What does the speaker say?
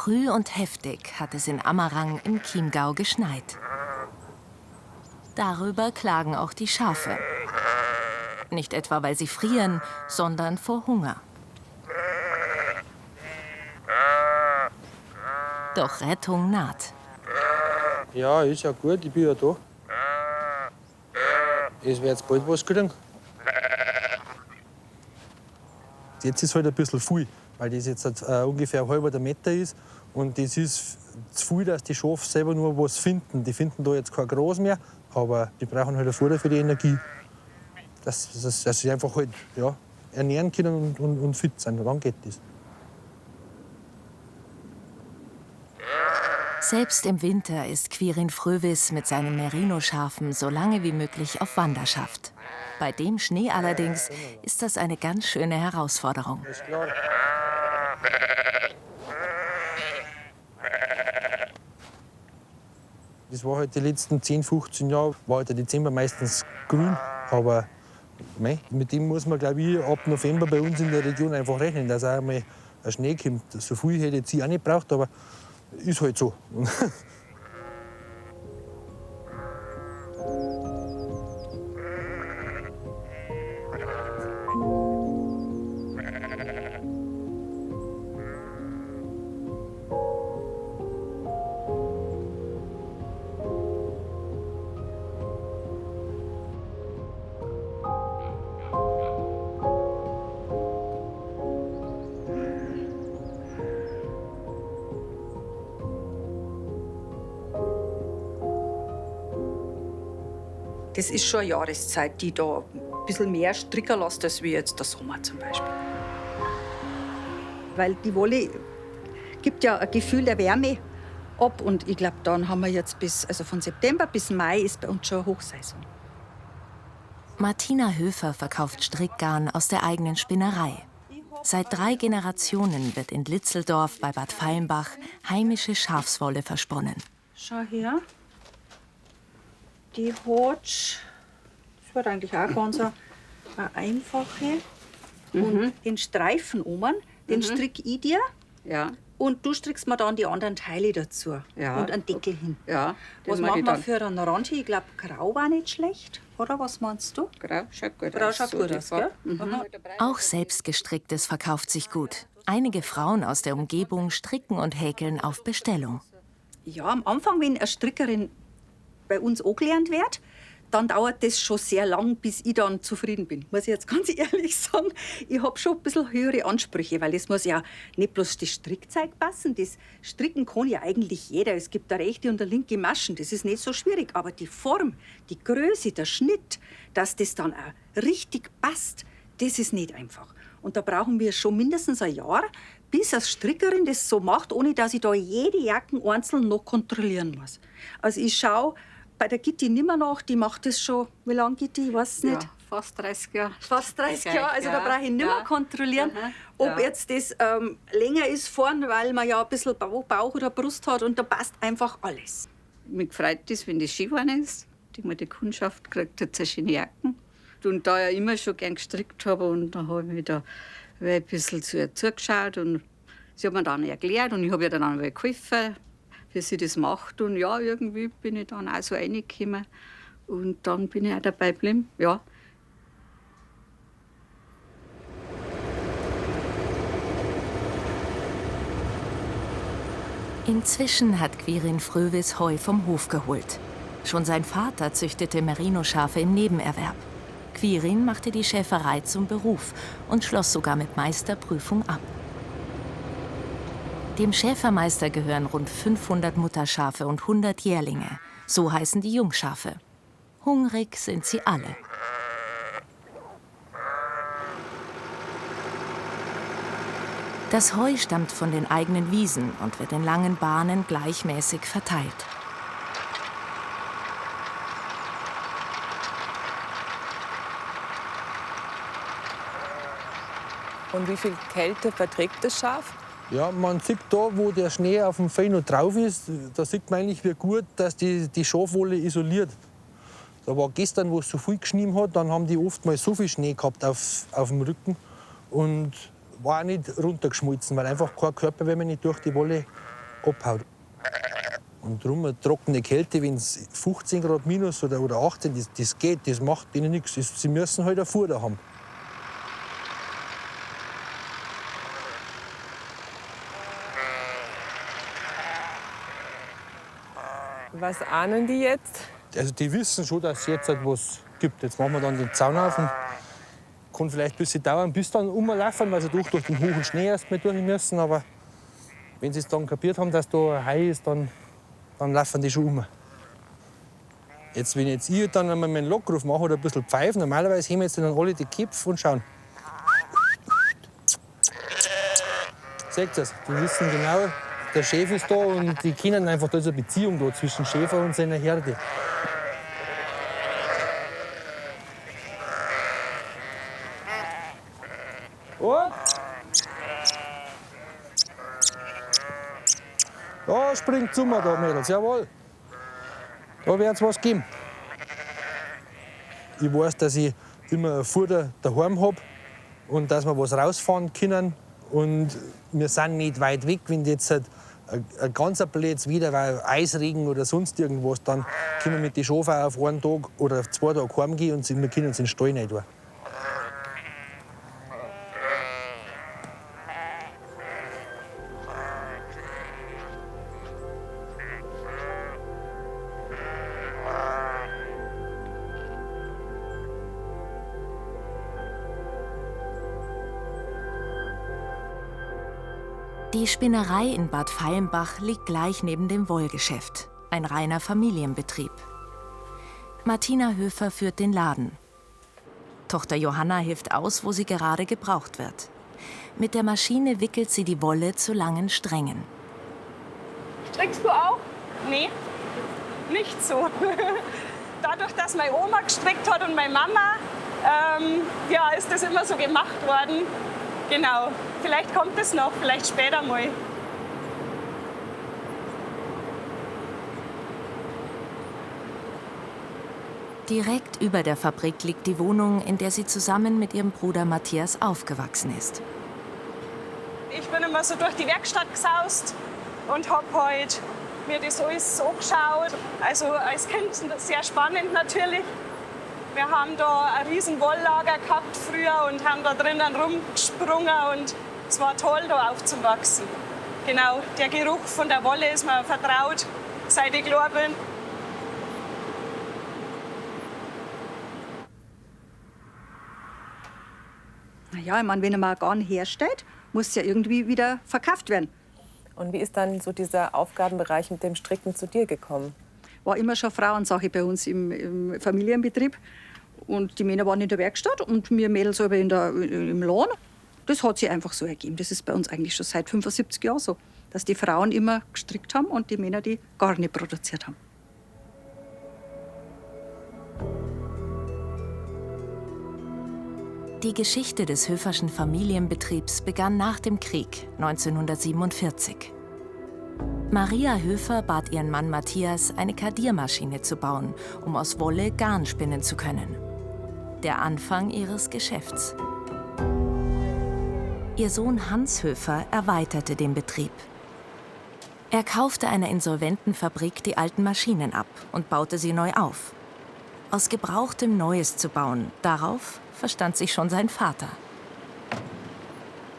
Früh und heftig hat es in Ammerang im Chiemgau geschneit. Darüber klagen auch die Schafe. Nicht etwa, weil sie frieren, sondern vor Hunger. Doch Rettung naht. Ja, ist ja gut, ich bin ja da. Es wird jetzt bald was kriegen. Jetzt ist halt ein bisschen viel, weil das jetzt ungefähr ein halber Meter ist. Und das ist zu viel, dass die Schafe selber nur was finden. Die finden da jetzt kein Gras mehr, aber die brauchen halt ein Futter für die Energie. Dass sie einfach halt, ja, ernähren können und fit sind. Und dann geht das. Selbst im Winter ist Quirin Frövis mit seinen Merino-Schafen so lange wie möglich auf Wanderschaft. Bei dem Schnee allerdings ist das eine ganz schöne Herausforderung. Ist klar. Das war halt die letzten 10, 15 Jahre, war halt der Dezember meistens grün. Aber mei, mit dem muss man, glaube ich, ab November bei uns in der Region einfach rechnen, dass auch mal ein Schnee kommt. So viel hätte ich jetzt auch nicht gebraucht, aber ist halt so. Das ist schon eine Jahreszeit, die da ein bisschen mehr stricken lässt, als wie jetzt der Sommer zum Beispiel. Weil die Wolle gibt ja ein Gefühl der Wärme ab. Und ich glaube, dann haben wir jetzt also von September bis Mai ist bei uns schon Hochsaison. Martina Höfer verkauft Strickgarn aus der eigenen Spinnerei. Seit 3 Generationen wird in Litzeldorf bei Bad Feilenbach heimische Schafswolle versponnen. Schau her. Die hat, das wird eigentlich auch ganz eine einfache. Und den Streifen oben, den strick ich dir. Ja. Und du strickst mir dann die anderen Teile dazu. Ja. Und einen Deckel hin. Ja. Was machen wir für einen Orange? Ich glaube, grau war nicht schlecht. Oder was meinst du? Grau schaut gut Grau aus. schaut gut aus, gell? Auch selbstgestricktes verkauft sich gut. Einige Frauen aus der Umgebung stricken und häkeln auf Bestellung. Ja, am Anfang, wenn eine Strickerin bei uns angelernt wird, dann dauert das schon sehr lang, bis ich dann zufrieden bin. Muss ich jetzt ganz ehrlich sagen. Ich habe schon ein bisschen höhere Ansprüche, weil es muss ja nicht bloß das Strickzeug passen. Das Stricken kann ja eigentlich jeder. Es gibt eine rechte und eine linke Maschen. Das ist nicht so schwierig. Aber die Form, die Größe, der Schnitt, dass das dann auch richtig passt, das ist nicht einfach. Und da brauchen wir schon mindestens ein Jahr, bis eine Strickerin das so macht, ohne dass ich da jede Jacken einzeln noch kontrollieren muss. Also ich schaue bei der Gitti nimmer nach, die macht das schon, wie lange Gitti, ich weiß es nicht. Ja, fast 30 Jahre. Fast 30 Jahre, also da brauche ich nimmer kontrollieren, ob jetzt das länger ist vorn, weil man ja ein bisschen Bauch oder Brust hat und da passt einfach alles. Mich freut es, wenn das Skifahren ist. Die Kundschaft kriegt jetzt eine schöne Jacken. Und da ich immer schon gern gestrickt habe, und dann habe ich mich da ein bisschen zu ihr zugeschaut und sie hat mir dann erklärt und ich habe ihr dann auch geholfen, wie sie das macht. Und ja, irgendwie bin ich dann auch so reingekommen. Und dann bin ich auch dabei geblieben. Ja. Inzwischen hat Quirin Frövis Heu vom Hof geholt. Schon sein Vater züchtete Merino-Schafe im Nebenerwerb. Quirin machte die Schäferei zum Beruf und schloss sogar mit Meisterprüfung ab. Dem Schäfermeister gehören rund 500 Mutterschafe und 100 Jährlinge. So heißen die Jungschafe. Hungrig sind sie alle. Das Heu stammt von den eigenen Wiesen und wird in langen Bahnen gleichmäßig verteilt. Und wie viel Kälte verträgt das Schaf? Ja, man sieht da, wo der Schnee auf dem Fell noch drauf ist, da sieht man eigentlich, wie gut dass die Schafwolle isoliert. Da war gestern, wo es so viel geschnien hat, dann haben die oft mal so viel Schnee gehabt auf dem Rücken und war auch nicht runtergeschmolzen, weil einfach kein Körperwärme nicht durch die Wolle abhaut. Und darum eine trockene Kälte, wenn es 15 Grad minus oder 18, das geht, das macht ihnen nichts. Sie müssen halt eine Futter haben. Was ahnen die jetzt? Also die wissen schon, dass es jetzt etwas gibt. Jetzt machen wir dann den Zaun auf. Kann vielleicht ein bisschen dauern, bis dann rumlaufen, weil sie durch den hohen Schnee erst mal durch müssen. Aber wenn sie es dann kapiert haben, dass da ein Hai ist, dann laufen die schon um. Jetzt, wenn ich dann einmal meinen Lockruf mache oder ein bisschen pfeifen, normalerweise heben jetzt dann alle die Köpfe und schauen. Seht ihr es? Die wissen genau, der Chef ist da und die kennen einfach, da ist eine Beziehung da zwischen Schäfer und seiner Herde. Und? Da springt Zummer da, Mädels, jawohl. Da wird es was geben. Ich weiß, dass ich immer ein Futter daheim habe und dass wir was rausfahren können. Und wir sind nicht weit weg. Wenn jetzt halt ein ganzer Platz wieder, weil Eisregen oder sonst irgendwas, dann können wir mit den Schafen auf einen Tag oder auf 2 Tage heimgehen und wir können uns in den Stall nicht tun. Die Spinnerei in Bad Feilenbach liegt gleich neben dem Wollgeschäft, ein reiner Familienbetrieb. Martina Höfer führt den Laden. Tochter Johanna hilft aus, wo sie gerade gebraucht wird. Mit der Maschine wickelt sie die Wolle zu langen Strängen. Strickst du auch? Nee, nicht so. Dadurch, dass meine Oma gestrickt hat und meine Mama, ist das immer so gemacht worden. Genau, vielleicht kommt es noch, vielleicht später mal. Direkt über der Fabrik liegt die Wohnung, in der sie zusammen mit ihrem Bruder Matthias aufgewachsen ist. Ich bin immer so durch die Werkstatt gesaust und habe halt mir das alles angeschaut. Also als Kind sehr spannend natürlich. Wir haben da ein riesen Wolllager gehabt früher und haben da drinnen rumgesprungen und es war toll, da aufzuwachsen. Genau, der Geruch von der Wolle ist mir vertraut, seit ich klein bin. Naja, ich meine, wenn man ein Garn herstellt, muss es ja irgendwie wieder verkauft werden. Und wie ist dann so dieser Aufgabenbereich mit dem Stricken zu dir gekommen? War immer schon Frauensache bei uns im Familienbetrieb. Und die Männer waren in der Werkstatt und wir Mädels aber im Laden. Das hat sich einfach so ergeben. Das ist bei uns eigentlich schon seit 75 Jahren so, dass die Frauen immer gestrickt haben und die Männer die Garne produziert haben. Die Geschichte des Höferschen Familienbetriebs begann nach dem Krieg 1947. Maria Höfer bat ihren Mann Matthias, eine Kardiermaschine zu bauen, um aus Wolle Garn spinnen zu können. Der Anfang ihres Geschäfts. Ihr Sohn Hans Höfer erweiterte den Betrieb. Er kaufte einer insolventen Fabrik die alten Maschinen ab und baute sie neu auf. Aus Gebrauchtem Neues zu bauen, darauf verstand sich schon sein Vater.